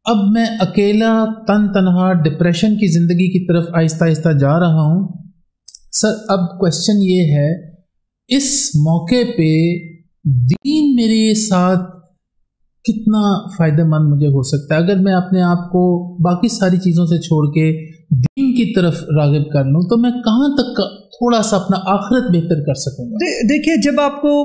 اب میں اکیلا تن تنہا ڈپریشن کی زندگی کی طرف آہستہ آہستہ جا رہا ہوں. سر اب کویشچن یہ ہے، اس موقع پہ دین میرے ساتھ کتنا فائدہ مند مجھے ہو سکتا ہے اگر میں اپنے آپ کو باقی ساری چیزوں سے چھوڑ کے دین کی طرف راغب کر لوں، تو میں کہاں تک تھوڑا سا اپنا آخرت بہتر کر سکوں گا؟ دیکھیے، جب آپ کو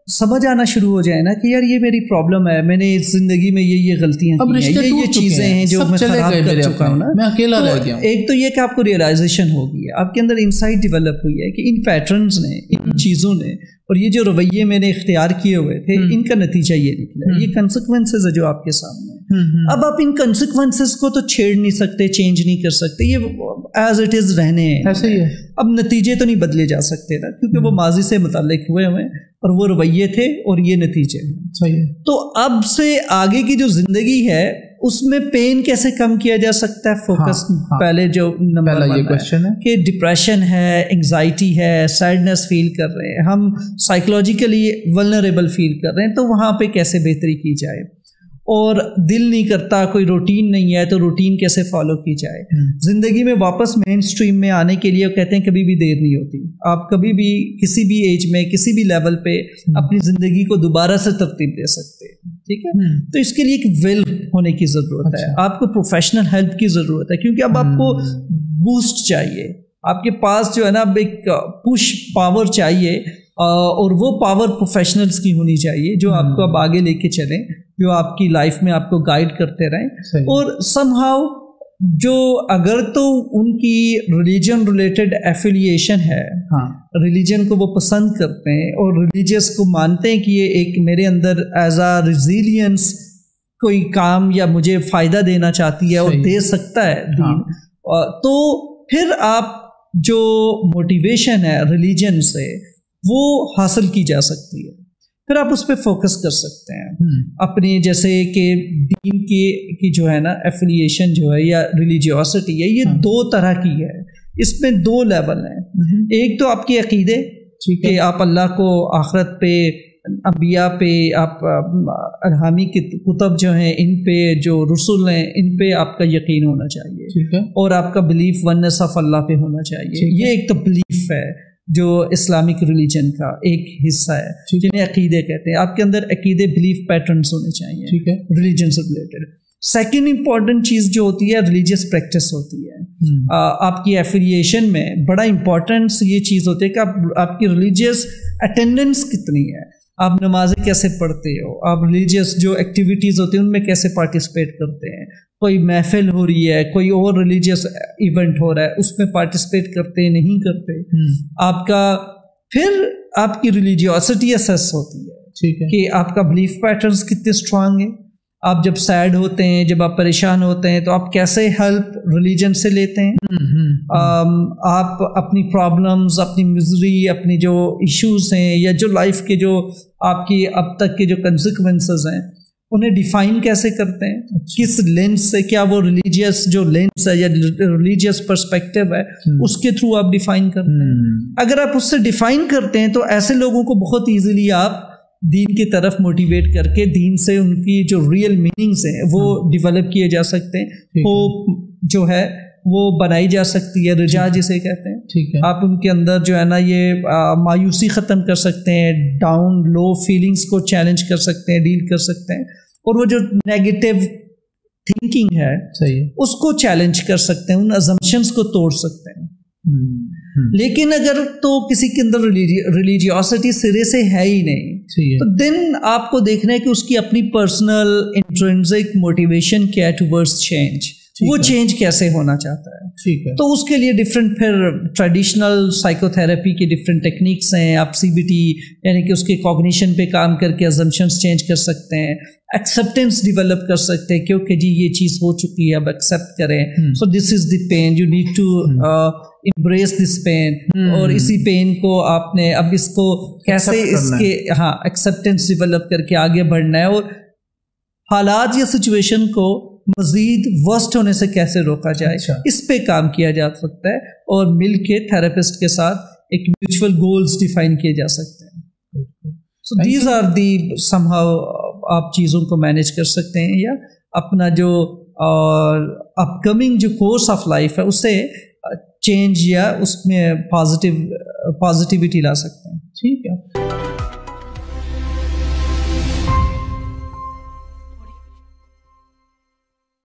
سمجھ آنا شروع ہو جائے نا کہ یار یہ میری پرابلم ہے، میں نے اس زندگی میں یہ غلطیاں کی ہیں، یہ چیزیں ہیں جو میں خراب کر چکا ہوں نا، میں اکیلا رہ گیا ہوں. ایک تو یہ کہ آپ کو ریئلائزیشن ہوگی، آپ کے اندر انسائٹ ڈیولپ ہوئی ہے کہ ان پیٹرنز نے، ان چیزوں نے، اور یہ جو رویے میں نے اختیار کیے ہوئے تھے، ان کا نتیجہ یہ نکلا، یہ کنسیکوینسز ہے جو آپ کے سامنے. اب آپ ان کنسیکوینسز کو تو چھیڑ نہیں سکتے، چینج نہیں کر سکتے، یہ ایز اٹ از رہنے ہیں، ایسے ہی ہے. اب نتیجے تو نہیں بدلے جا سکتے نا، کیونکہ وہ ماضی سے متعلق ہوئے ہیں اور وہ رویے تھے اور یہ نتیجے ہیں. صحیح. تو اب سے آگے کی جو زندگی ہے اس میں پین کیسے کم کیا جا سکتا ہے؟ فوکس پہلے جو نمبر یہ کوشچن ہے کہ ڈپریشن ہے، انگزائٹی ہے، سیڈنس فیل کر رہے ہیں، ہم سائیکولوجیکلی ولنریبل فیل کر رہے ہیں، تو وہاں پہ کیسے بہتری کی جائے؟ اور دل نہیں کرتا، کوئی روٹین نہیں ہے، تو روٹین کیسے فالو کی جائے؟ زندگی میں واپس مین سٹریم میں آنے کے لیے کہتے ہیں کبھی بھی دیر نہیں ہوتی. آپ کبھی بھی کسی بھی ایج میں کسی بھی لیول پہ اپنی زندگی کو دوبارہ سے ترتیب دے سکتے ہیں. ٹھیک ہے. تو اس کے لیے ایک ول ہونے کی ضرورت ہے، آپ کو پروفیشنل ہیلپ کی ضرورت ہے، کیونکہ اب آپ کو بوسٹ چاہیے، آپ کے پاس جو ہے نا اب ایک پش پاور چاہیے، اور وہ پاور پروفیشنلز کی ہونی چاہیے جو آپ کو اب آگے لے کے چلیں، جو آپ کی لائف میں آپ کو گائیڈ کرتے رہیں. اور سم ہاؤ جو اگر تو ان کی ریلیجن ریلیٹڈ ایفیلیشن ہے، ریلیجن کو وہ پسند کرتے ہیں اور ریلیجیس کو مانتے ہیں کہ یہ ایک میرے اندر ایز اے ریزیلینس کوئی کام یا مجھے فائدہ دینا چاہتی ہے اور دے سکتا ہے دین، تو پھر آپ جو موٹیویشن ہے ریلیجن سے وہ حاصل کی جا سکتی ہے، پھر آپ اس پہ فوکس کر سکتے ہیں. اپنے جیسے کہ دین کی جو ہے نا ایفیلیشن جو ہے یا ریلیجیوسٹی ہے، یہ دو طرح کی ہے، اس میں دو لیول ہیں. ایک تو آپ کے عقیدے کہ آپ اللہ کو، آخرت پہ، انبیاء پہ، آپ الہامی کتب جو ہیں ان پہ، جو رسول ہیں ان پہ آپ کا یقین ہونا چاہیے، اور آپ کا بلیف ونس آف اللہ پہ ہونا چاہیے. یہ ایک تو بلیف ہے جو اسلامک ریلیجن کا ایک حصہ ہے، جنہیں عقیدے کہتے ہیں. آپ کے اندر عقیدے، بلیف پیٹرنز ہونے چاہیے ریلیجن سے ریلیٹڈ. سیکنڈ امپورٹنٹ چیز جو ہوتی ہے ریلیجیس پریکٹس ہوتی ہے. آپ کی ایفیلیشن میں بڑا امپورٹنس یہ چیز ہوتی ہے کہ آپ کی ریلیجیس اٹینڈنس کتنی ہے، آپ نمازیں کیسے پڑھتے ہو، آپ ریلیجیس جو ایکٹیویٹیز ہوتی ہیں ان میں کیسے پارٹیسپیٹ کرتے ہیں. کوئی محفل ہو رہی ہے، کوئی اور ریلیجیس ایونٹ ہو رہا ہے، اس میں پارٹیسپیٹ کرتے ہیں نہیں کرتے. آپ کا پھر آپ کی ریلیجیوسٹی اسیس ہوتی ہے کہ آپ کا بلیف پیٹرنز کتنے اسٹرانگ ہیں. آپ جب سیڈ ہوتے ہیں، جب آپ پریشان ہوتے ہیں، تو آپ کیسے ہیلپ ریلیجن سے لیتے ہیں. آپ اپنی پرابلمز، اپنی مزری، اپنی جو ایشوز ہیں یا جو لائف کے جو آپ کی اب تک کے جو کنسیکوینسز ہیں انہیں ڈیفائن کیسے کرتے ہیں، کس لینس سے، کیا وہ ریلیجیس جو لینس ہے یا ریلیجیس پرسپیکٹو ہے اس کے تھرو آپ ڈیفائن کرتے ہیں. اگر آپ اس سے ڈیفائن کرتے ہیں تو ایسے لوگوں کو بہت ایزیلی آپ دین کی طرف موٹیویٹ کر کے دین سے ان کی جو ریئل میننگز ہیں وہ ڈیولپ کیے جا سکتے ہیں، ہوپ جو ہے وہ بنائی جا سکتی ہے، رجا جسے کہتے ہیں. آپ ان کے اندر جو ہے نا یہ مایوسی ختم کر سکتے ہیں، ڈاؤن لو فیلنگز کو چیلنج کر سکتے ہیں، ڈیل کر سکتے ہیں، اور وہ جو نیگیٹو تھنکنگ ہے اس کو چیلنج کر سکتے ہیں، ان ازمپشنز کو توڑ سکتے ہیں. لیکن اگر تو کسی کے اندر ریلیجیوسٹی سرے سے ہے ہی نہیں، تو دین آپ کو دیکھنا ہے کہ اس کی اپنی پرسنل انٹرنسک موٹیویشن کیا ہے ٹوورڈز چینج، وہ چینج کیسے ہونا چاہتا ہے. تو اس کے لیے ڈفرینٹ پھر ٹریڈیشنل سائیکو تھراپی کی ڈفرینٹ ٹیکنیکس ہیں. آپ CBT یعنی کہ اس کے کوگنیشن پہ کام کر کے ازمپشنز چینج کر سکتے ہیں، ایکسیپٹینس ڈیولپ کر سکتے ہیں، کیونکہ جی یہ چیز ہو چکی ہے اب ایکسیپٹ کریں. So this is the pain, you need to embrace this pain, اور اسی پین کو آپ نے اب اس کو کیسے اس کے ایکسیپٹینس ڈیولپ کر کے آگے بڑھنا ہے، اور حالات یا سچویشن کو مزید ورسٹ ہونے سے کیسے روکا جائے. اس پہ کام کیا جا سکتا ہے، اور مل کے تھراپسٹ کے ساتھ ایک میوچول گولز ڈیفائن کیے جا سکتے ہیں. So these are the some how آپ چیزوں کو مینیج کر سکتے ہیں، یا اپنا جو اور اپ کمنگ جو کورس آف لائف ہے اس سے چینج یا اس میں پازیٹیوٹی لا سکتے ہیں. ٹھیک